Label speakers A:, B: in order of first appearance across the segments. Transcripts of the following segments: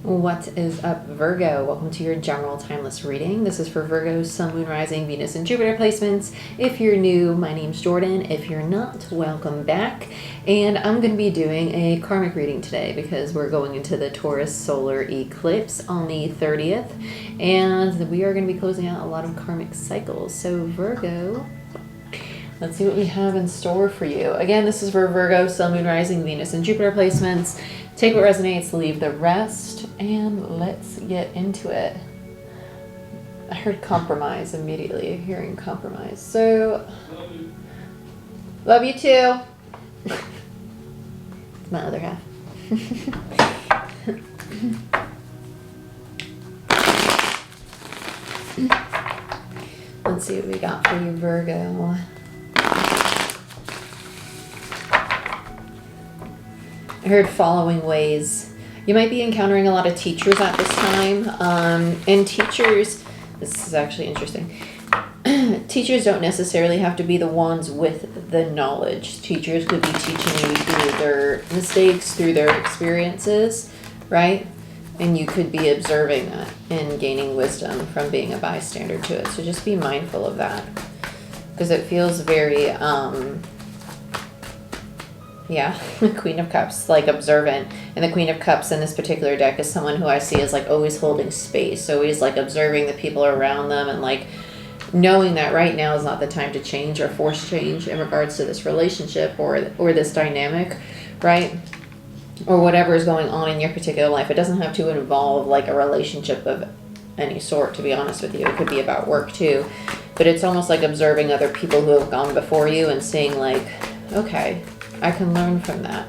A: What is up, Virgo? Welcome to your general timeless reading. This is for Virgo, Sun, Moon, Rising, Venus, and Jupiter placements. If you're new, my name's Jordyn. If you're not, welcome back. And I'm going to be doing a karmic reading today because we're going into the Taurus solar eclipse on the 30th. And we are going to be closing out a lot of karmic cycles. So Virgo, let's see what we have in store for you. Again, this is for Virgo, Sun, Moon, Rising, Venus, and Jupiter placements. Take what resonates, leave the rest, and let's get into it. I heard compromise immediately, hearing compromise. So, love you too. My other half. Let's see what we got for you, Virgo. I heard following ways. You might be encountering a lot of teachers at this time. And teachers, this is actually interesting. Teachers don't necessarily have to be the ones with the knowledge. Teachers could be teaching you through their mistakes, through their experiences, right? And you could be observing that and gaining wisdom from being a bystander to it. So just be mindful of that. Because it feels very... yeah, the Queen of Cups, like observant. And the Queen of Cups in this particular deck is someone who I see as like always holding space, always like observing the people around them and like knowing that right now is not the time to change or force change in regards to this relationship or this dynamic, right? Or whatever is going on in your particular life. It doesn't have to involve like a relationship of any sort, to be honest with you. It could be about work too. But it's almost like observing other people who have gone before you and seeing like, okay, I can learn from that.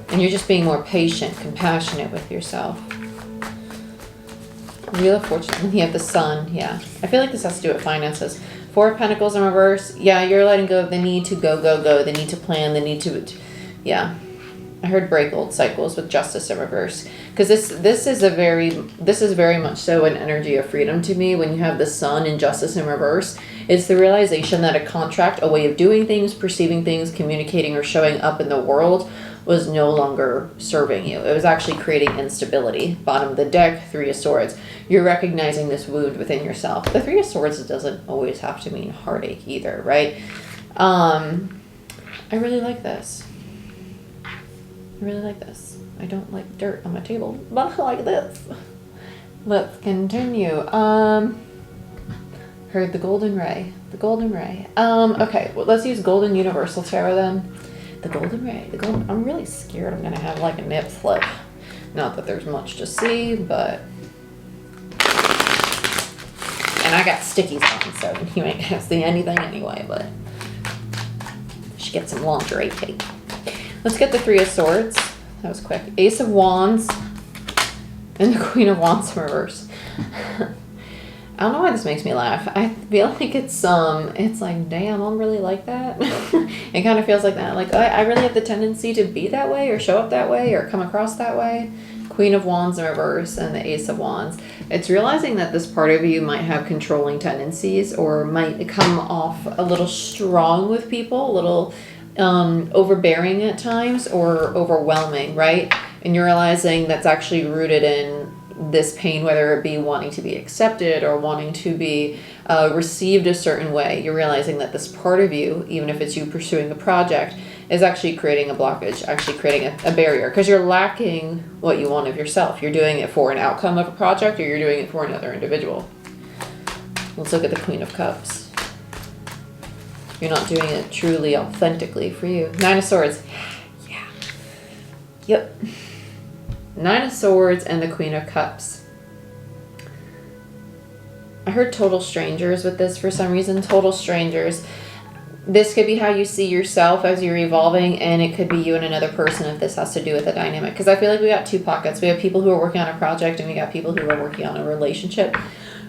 A: And you're just being more patient, compassionate with yourself. Wheel of Fortune. You have the Sun. Yeah. I feel like this has to do with finances. Four of Pentacles in reverse. Yeah, you're letting go of the need to go. The need to plan. The need to... Yeah. I heard break old cycles with Justice in reverse. Because this is very much so an energy of freedom to me. When you have the Sun and Justice in reverse, it's the realization that a contract, a way of doing things, perceiving things, communicating, or showing up in the world was no longer serving you. It was actually creating instability. Bottom of the deck, Three of Swords. You're recognizing this wound within yourself. The Three of Swords doesn't always have to mean heartache either, right? I really like this. I really like this. I don't like dirt on my table, but I like this. Let's continue. Heard the Golden Ray. The Golden Ray. Okay, well, let's use Golden Universal Tarot then. The Golden Ray. I'm really scared I'm gonna have like a nip slip. Not that there's much to see, but... And I got stickies on, so you ain't gonna see anything anyway, but... Should get some lingerie tape. Let's get the Three of Swords. That was quick. Ace of Wands. And the Queen of Wands in reverse. I don't know why this makes me laugh. I feel like it's like, damn, I'm really like that. It kind of feels like that. Like, I really have the tendency to be that way or show up that way or come across that way. Queen of Wands in reverse and the Ace of Wands. It's realizing that this part of you might have controlling tendencies or might come off a little strong with people, a little... overbearing at times or overwhelming, right? And you're realizing that's actually rooted in this pain, whether it be wanting to be accepted or wanting to be received a certain way. You're realizing that this part of you, even if it's you pursuing a project, is actually creating a blockage, actually creating a barrier, because you're lacking what you want of yourself. You're doing it for an outcome of a project, or you're doing it for another individual. Let's look at the Queen of Cups. You're not doing it truly, authentically for you. Nine of Swords. Yeah. Yep. Nine of Swords and the Queen of Cups. I heard total strangers with this for some reason. Total strangers. This could be how you see yourself as you're evolving, and it could be you and another person if this has to do with a dynamic. Because I feel like we got two pockets. We have people who are working on a project, and we got people who are working on a relationship.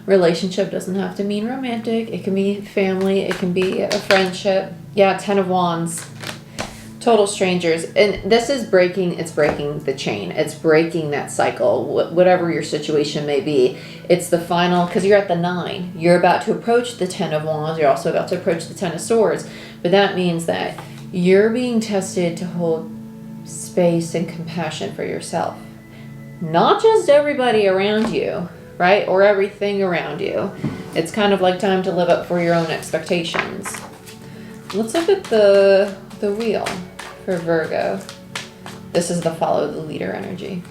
A: Relationship doesn't have to mean romantic. It can be family. It can be a friendship. Yeah, Ten of Wands. Total strangers. And this is breaking, it's breaking the chain. It's breaking that cycle. Whatever your situation may be. It's the final, because you're at the 9. You're about to approach the 10 of Wands. You're also about to approach the 10 of Swords. But that means that you're being tested to hold space and compassion for yourself. not just everybody around you, right? Or everything around you. It's kind of like time to live up for your own expectations. Let's look at the wheel for Virgo. This is the follow the leader energy.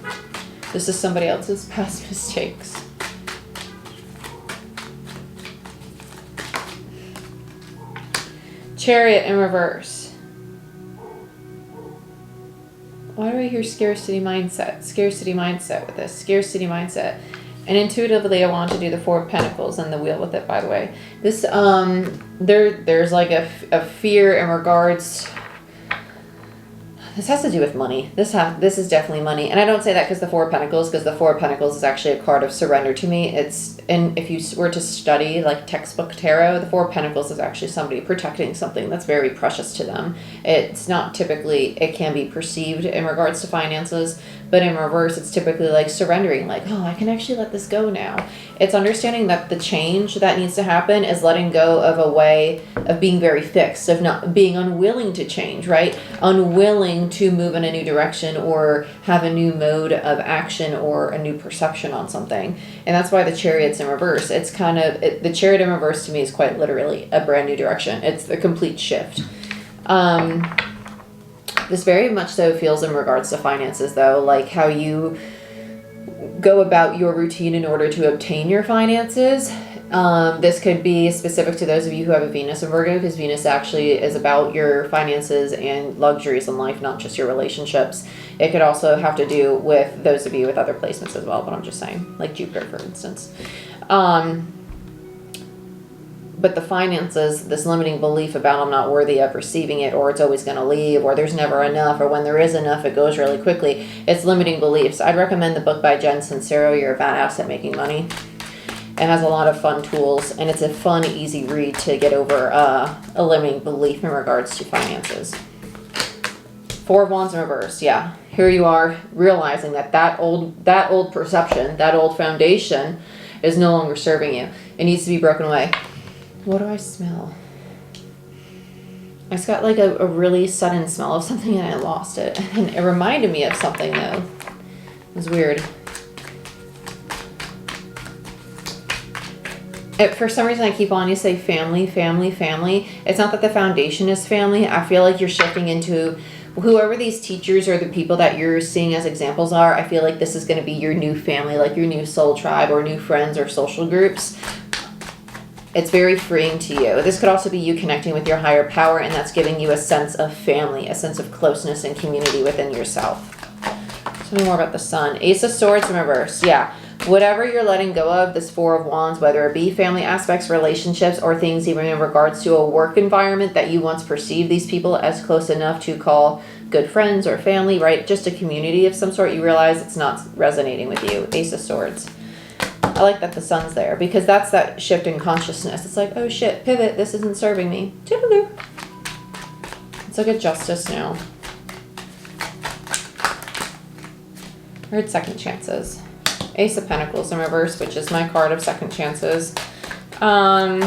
A: This is somebody else's past mistakes. Chariot in reverse. Why do I hear scarcity mindset? Scarcity mindset with this. Scarcity mindset. And intuitively, I want to do the Four of Pentacles and the wheel with it, by the way. This, there's like a fear in regards. This has to do with money. This is definitely money. And I don't say that because the Four of Pentacles, because the Four of Pentacles is actually a card of surrender to me. And if you were to study like textbook tarot, the Four of Pentacles is actually somebody protecting something that's very precious to them. It's not typically, it can be perceived in regards to finances, but in reverse, it's typically like surrendering, like, oh, I can actually let this go now. It's understanding that the change that needs to happen is letting go of a way of being very fixed, of not being unwilling to change, right? Unwilling to move in a new direction or have a new mode of action or a new perception on something. And that's why the Chariot's in reverse. It's kind of, the Chariot in reverse to me is quite literally a brand new direction. It's a complete shift. This very much so feels in regards to finances, though, like how you go about your routine in order to obtain your finances. This could be specific to those of you who have a Venus in Virgo, because Venus actually is about your finances and luxuries in life, not just your relationships. It could also have to do with those of you with other placements as well, but I'm just saying, like Jupiter, for instance. But the finances, this limiting belief about I'm not worthy of receiving it, or it's always going to leave, or there's never enough, or when there is enough, it goes really quickly. It's limiting beliefs. I'd recommend the book by Jen Sincero, You're a Badass at Making Money. It has a lot of fun tools, and it's a fun, easy read to get over a limiting belief in regards to finances. Four of Wands in reverse, yeah. Here you are realizing that old perception, that old foundation is no longer serving you. It needs to be broken away. What do I smell? I just got like a really sudden smell of something and I lost it. And it reminded me of something though. It was weird. For some reason I keep on you say family, family, family. It's not that the foundation is family. I feel like you're shifting into whoever these teachers or the people that you're seeing as examples are. I feel like this is going to be your new family, like your new soul tribe or new friends or social groups. It's very freeing to you. This could also be you connecting with your higher power, and that's giving you a sense of family, a sense of closeness and community within yourself. Tell me more about the Sun. Ace of Swords in reverse. Yeah. Whatever you're letting go of, this Four of Wands, whether it be family aspects, relationships, or things even in regards to a work environment that you once perceived these people as close enough to call good friends or family, right? Just a community of some sort, you realize it's not resonating with you. Ace of Swords. I like that the Sun's there because that's that shift in consciousness. It's like, oh shit, pivot, this isn't serving me. Toodaloo. Let's look at Justice now. I heard second chances. Ace of Pentacles in reverse, which is my card of second chances. And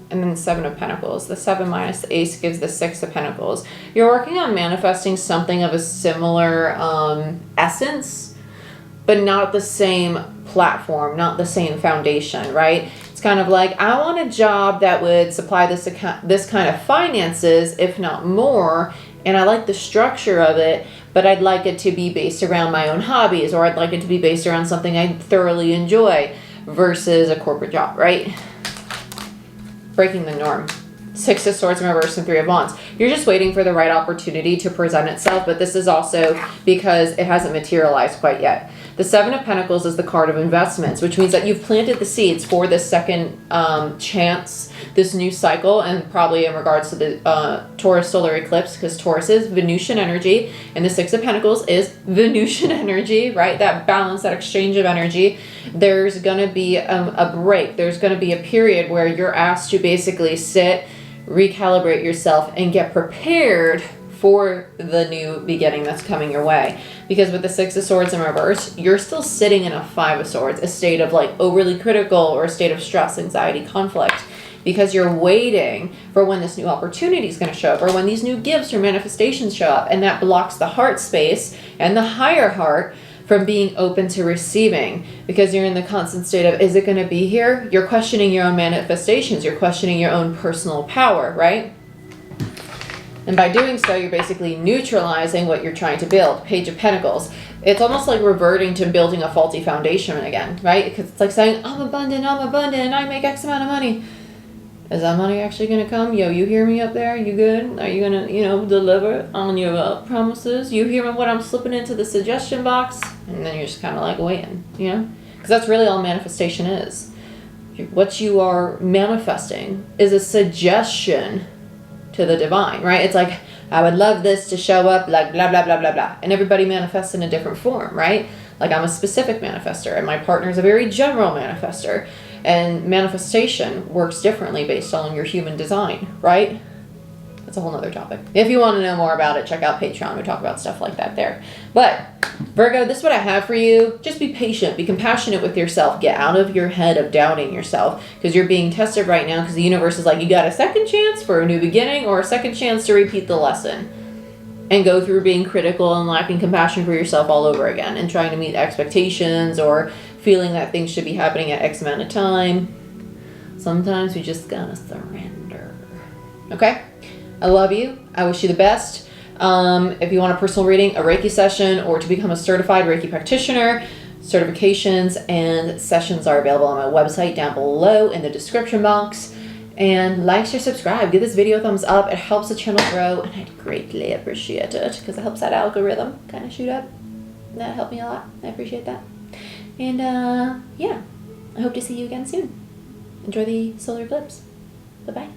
A: then Seven of Pentacles. The 7 minus the Ace gives the 6 of Pentacles. You're working on manifesting something of a similar essence, but not the same platform, not the same foundation, right? It's kind of like, I want a job that would supply this kind of finances, if not more, and I like the structure of it, but I'd like it to be based around my own hobbies, or I'd like it to be based around something I thoroughly enjoy versus a corporate job, right? Breaking the norm. 6 of Swords in reverse and 3 of Wands. You're just waiting for the right opportunity to present itself, but this is also because it hasn't materialized quite yet. The 7 of Pentacles is the card of investments, which means that you've planted the seeds for this second chance, this new cycle, and probably in regards to the Taurus solar eclipse, because Taurus is Venusian energy, and the 6 of Pentacles is Venusian energy, right? That balance, that exchange of energy. There's going to be a break. There's going to be a period where you're asked to basically sit, recalibrate yourself, and get prepared for the new beginning that's coming your way. Because with the 6 of Swords in reverse, you're still sitting in a 5 of Swords, a state of like overly critical or a state of stress, anxiety, conflict, because you're waiting for when this new opportunity is going to show up or when these new gifts or manifestations show up, and that blocks the heart space and the higher heart from being open to receiving, because you're in the constant state of, is it going to be here? You're questioning your own manifestations. You're questioning your own personal power, right? And by doing so, you're basically neutralizing what you're trying to build. Page of Pentacles. It's almost like reverting to building a faulty foundation again, right? Because it's like saying, I'm abundant, I make X amount of money. Is that money actually going to come? Yo, you hear me up there? You good? Are you going to, deliver on your promises? You hear what I'm slipping into the suggestion box? And then you're just kind of like waiting, Because that's really all manifestation is. What you are manifesting is a suggestion to the divine, right? It's like, I would love this to show up like blah, blah, blah, blah, blah. And everybody manifests in a different form, right? Like I'm a specific manifester and my partner's a very general manifester. And manifestation works differently based on your human design, right? That's a whole nother topic. If you want to know more about it, check out Patreon. We talk about stuff like that there. But Virgo, this is what I have for you. Just be patient. Be compassionate with yourself. Get out of your head of doubting yourself, because you're being tested right now, because the universe is like, you got a second chance for a new beginning or a second chance to repeat the lesson and go through being critical and lacking compassion for yourself all over again and trying to meet expectations or feeling that things should be happening at X amount of time. Sometimes we just gotta surrender. Okay? I love you. I wish you the best. If you want a personal reading, a Reiki session, or to become a certified Reiki practitioner, certifications and sessions are available on my website down below in the description box. And like, share, subscribe. Give this video a thumbs up. It helps the channel grow, and I'd greatly appreciate it because it helps that algorithm kind of shoot up. That helped me a lot. I appreciate that. And yeah, I hope to see you again soon. Enjoy the solar eclipse. Bye-bye.